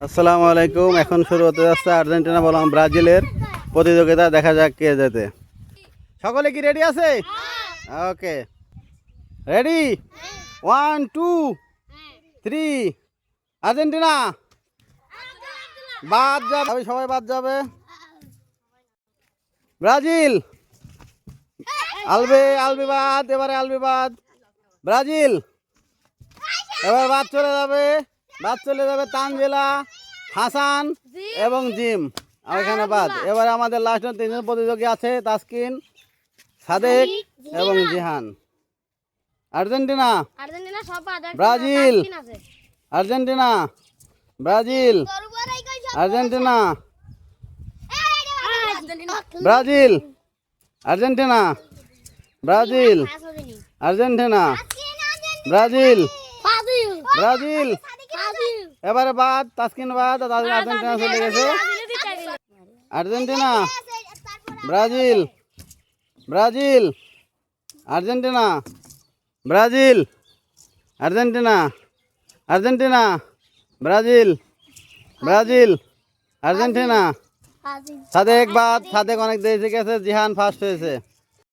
আসসালামু আলাইকুম। এখন শুরু হতে যাচ্ছে আর্জেন্টিনা বনাম ব্রাজিলের প্রতিযোগিতা। দেখা যাক কে যেতে। সকলে কি রেডি আছে? ওকে, রেডি, 1 2 3। আর্জেন্টিনা বাদ যাবে, সবাই বাদ যাবে। ব্রাজিল, আলবি বাদ, এবারে আলবি বাদ। ব্রাজিল এবার বাদ চলে যাবে তানজিলা, হাসান এবং জিম। এখানে বাদ। এবারে আমাদের লাস্ট তিনজন প্রতিযোগী আছে, তাসকিন, সাদেক এবং Jihan. Argentina, Brazil, Argentina, Brazil, Argentina, Brazil, Argentina, Brazil, Argentina, Brazil, Brazil. এবারে বাদ, তাসকিন বাদ, আর্জেন্টিনা চলে গেছে। Argentina, Brazil, Brazil, Argentina, Brazil, Argentina, Argentina, Brazil, Brazil, Argentina. Sadek বাদ, সাদেক অনেক দেরি গেছে। জিহান ফার্স্ট হয়েছে।